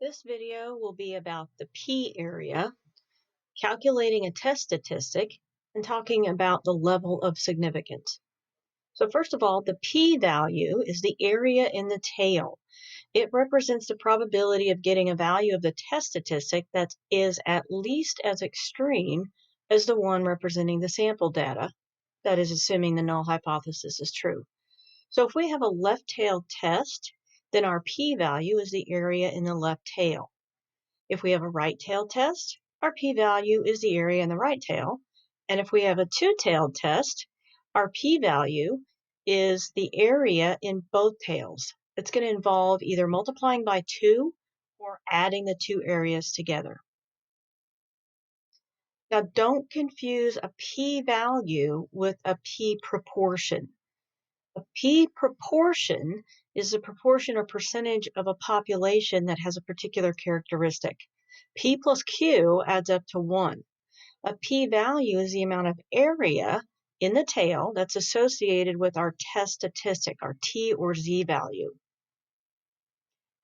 This video will be about the p-area, calculating a test statistic, and talking about the level of significance. So first of all, the p-value is the area in the tail. It represents the probability of getting a value of the test statistic that is at least as extreme as the one representing the sample data. That is assuming the null hypothesis is true. So if we have a left tail test, then our p-value is the area in the left tail. If we have a right-tailed test, our p-value is the area in the right tail. And if we have a two-tailed test, our p-value is the area in both tails. It's going to involve either multiplying by 2 or adding the two areas together. Now, don't confuse a p-value with a p-proportion. A p-proportion is the proportion or percentage of a population that has a particular characteristic. P plus Q adds up to 1. A p-value is the amount of area in the tail that's associated with our test statistic, our t or z value.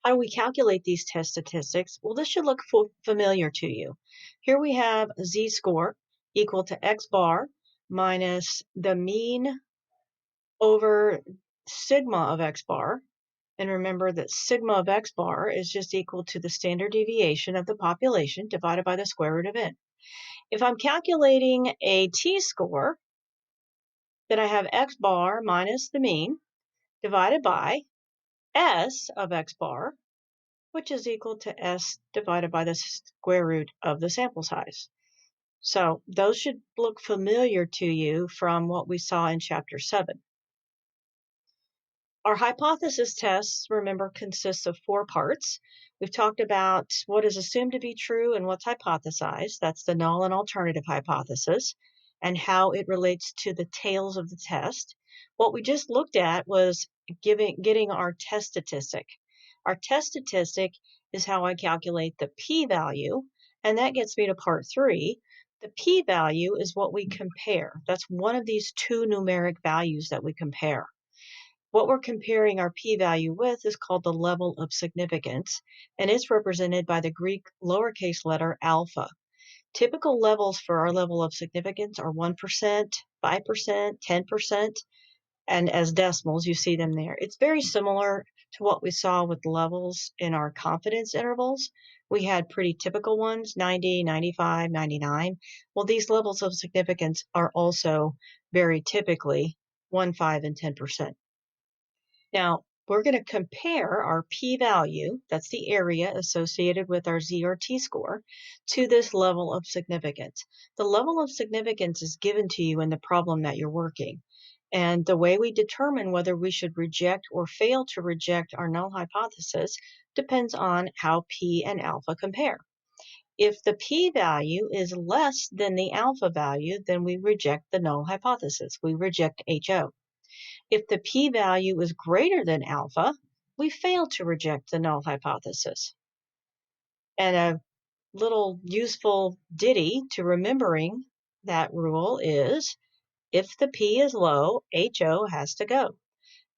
How do we calculate these test statistics? Well, this should look familiar to you. Here we have a z-score equal to x bar minus the mean over sigma of x bar. And remember that sigma of x bar is just equal to the standard deviation of the population divided by the square root of n. If I'm calculating a t-score, then I have x bar minus the mean divided by s of x bar, which is equal to s divided by the square root of the sample size. So those should look familiar to you from what we saw in Chapter 7. Our hypothesis tests, remember, consists of 4 parts. We've talked about what is assumed to be true and what's hypothesized. That's the null and alternative hypothesis, and how it relates to the tails of the test. What we just looked at was getting our test statistic. Our test statistic is how I calculate the p-value, and that gets me to part 3. The p-value is what we compare. That's one of these 2 numeric values that we compare. What we're comparing our p-value with is called the level of significance, and it's represented by the Greek lowercase letter alpha. Typical levels for our level of significance are 1%, 5%, 10%, and as decimals, you see them there. It's very similar to what we saw with levels in our confidence intervals. We had pretty typical ones, 90, 95, 99. Well, these levels of significance are also very typically 1, 5, and 10%. Now, we're going to compare our p-value, that's the area associated with our z or t-score, to this level of significance. The level of significance is given to you in the problem that you're working. And the way we determine whether we should reject or fail to reject our null hypothesis depends on how p and alpha compare. If the p-value is less than the alpha value, then we reject the null hypothesis. We reject HO. If the p-value is greater than alpha, we fail to reject the null hypothesis. And a little useful ditty to remembering that rule is, if the p is low, HO has to go.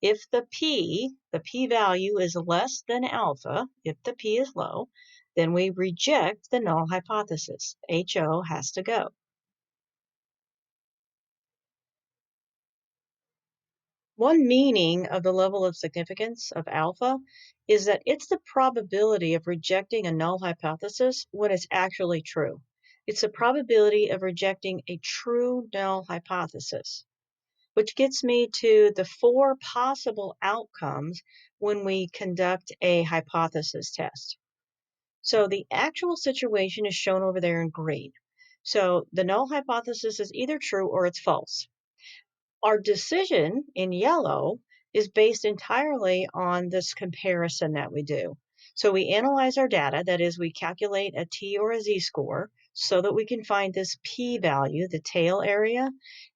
If the p-value is less than alpha, if the p is low, then we reject the null hypothesis. HO has to go. One meaning of the level of significance of alpha is that it's the probability of rejecting a null hypothesis when it's actually true. It's the probability of rejecting a true null hypothesis, which gets me to the 4 possible outcomes when we conduct a hypothesis test. So the actual situation is shown over there in green. So the null hypothesis is either true or it's false. Our decision in yellow is based entirely on this comparison that we do. So we analyze our data, that is, we calculate a t or a z-score so that we can find this p-value, the tail area.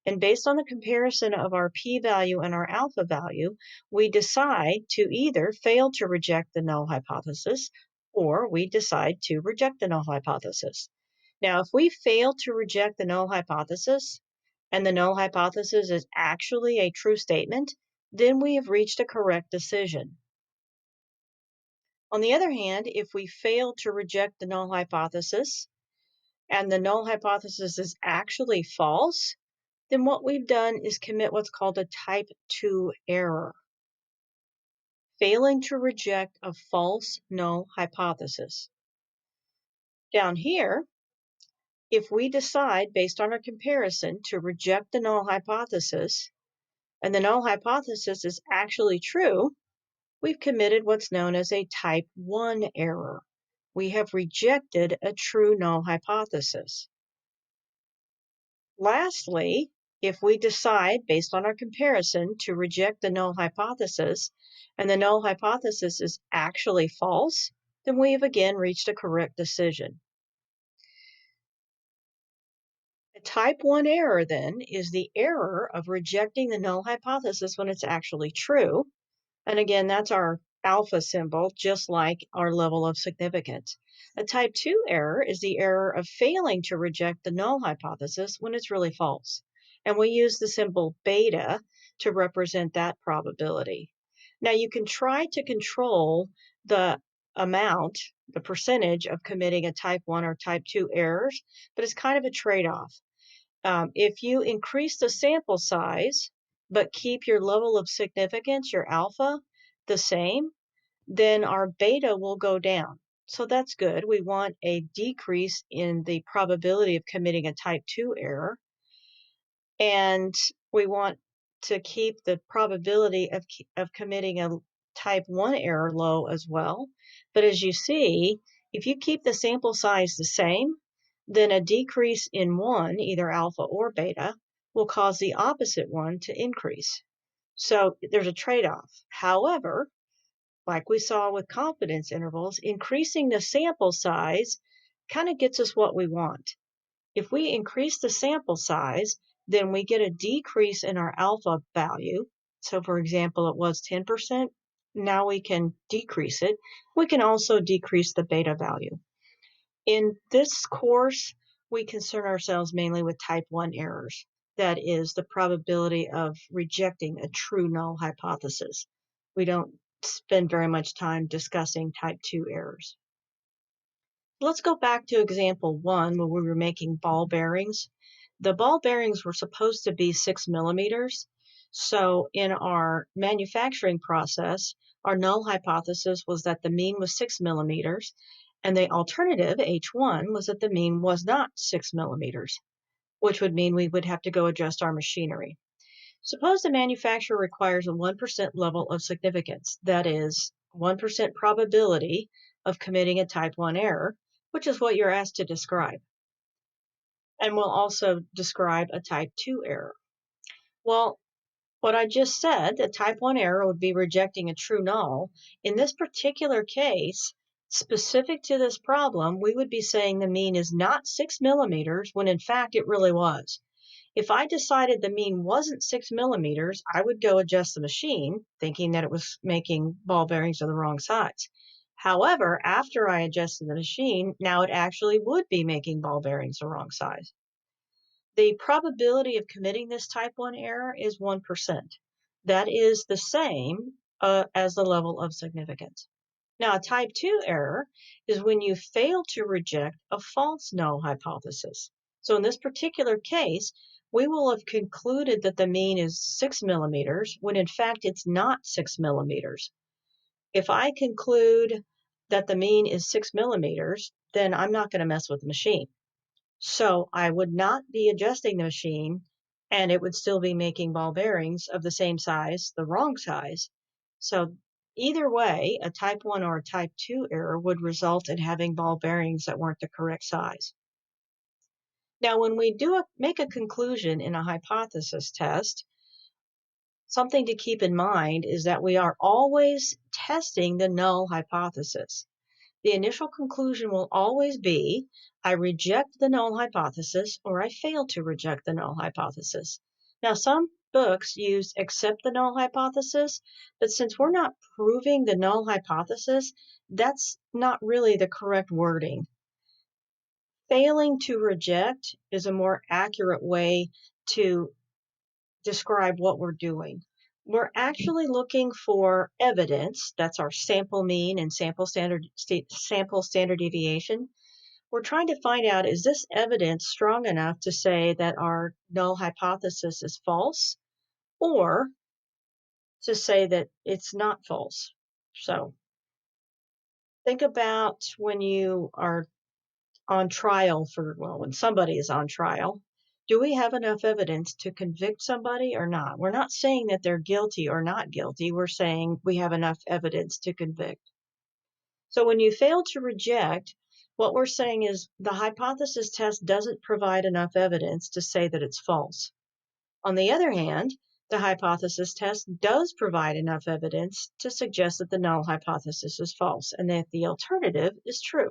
And based on the comparison of our p-value and our alpha value, we decide to either fail to reject the null hypothesis or we decide to reject the null hypothesis. Now, if we fail to reject the null hypothesis, and the null hypothesis is actually a true statement, then we have reached a correct decision. On the other hand, if we fail to reject the null hypothesis and the null hypothesis is actually false, then what we've done is commit what's called a type 2 error, failing to reject a false null hypothesis. Down here, if we decide, based on our comparison, to reject the null hypothesis, and the null hypothesis is actually true, we've committed what's known as a type 1 error. We have rejected a true null hypothesis. Lastly, if we decide, based on our comparison, to reject the null hypothesis, and the null hypothesis is actually false, then we have again reached a correct decision. A type 1 error, then, is the error of rejecting the null hypothesis when it's actually true. And again, that's our alpha symbol, just like our level of significance. A type 2 error is the error of failing to reject the null hypothesis when it's really false. And we use the symbol beta to represent that probability. Now, you can try to control the amount, the percentage of committing a type 1 or type 2 errors, but it's kind of a trade-off. If you increase the sample size, but keep your level of significance, your alpha, the same, then our beta will go down. So that's good. We want a decrease in the probability of committing a type 2 error. And we want to keep the probability of committing a type 1 error low as well. But as you see, if you keep the sample size the same, then a decrease in one, either alpha or beta, will cause the opposite one to increase. So there's a trade-off. However, like we saw with confidence intervals, increasing the sample size kind of gets us what we want. If we increase the sample size, then we get a decrease in our alpha value. So for example, it was 10%. Now we can decrease it. We can also decrease the beta value. In this course, we concern ourselves mainly with type 1 errors. That is the probability of rejecting a true null hypothesis. We don't spend very much time discussing type 2 errors. Let's go back to example 1 where we were making ball bearings. The ball bearings were supposed to be 6 millimeters. So in our manufacturing process, our null hypothesis was that the mean was 6 millimeters, and the alternative, H1, was that the mean was not 6 millimeters, which would mean we would have to go adjust our machinery. Suppose the manufacturer requires a 1% level of significance, that is, 1% probability of committing a type 1 error, which is what you're asked to describe. And we'll also describe a type 2 error. Well, what I just said, a type 1 error would be rejecting a true null. In this particular case, specific to this problem, we would be saying the mean is not 6 millimeters when in fact it really was. If I decided the mean wasn't 6 millimeters, I would go adjust the machine, thinking that it was making ball bearings of the wrong size. However, after I adjusted the machine, now it actually would be making ball bearings the wrong size. The probability of committing this type 1 error is 1%. That is the same as the level of significance. Now, a type 2 error is when you fail to reject a false null hypothesis. So in this particular case, we will have concluded that the mean is 6 millimeters when in fact it's not 6 millimeters. If I conclude that the mean is 6 millimeters, then I'm not going to mess with the machine. So I would not be adjusting the machine, and it would still be making ball bearings of the same size, the wrong size. So either way, a type 1 or a type 2 error would result in having ball bearings that weren't the correct size. Now, when we make a conclusion in a hypothesis test, something to keep in mind is that we are always testing the null hypothesis. The initial conclusion will always be, I reject the null hypothesis or I fail to reject the null hypothesis. Now, some books use accept the null hypothesis, but since we're not proving the null hypothesis, that's not really the correct wording. Failing to reject is a more accurate way to describe what we're doing. We're actually looking for evidence. That's our sample mean and sample standard deviation. We're trying to find out, is this evidence strong enough to say that our null hypothesis is false, or to say that it's not false? So think about when you are on trial well, when somebody is on trial. Do we have enough evidence to convict somebody or not? We're not saying that they're guilty or not guilty. We're saying we have enough evidence to convict. So when you fail to reject, what we're saying is the hypothesis test doesn't provide enough evidence to say that it's false. On the other hand, the hypothesis test does provide enough evidence to suggest that the null hypothesis is false and that the alternative is true.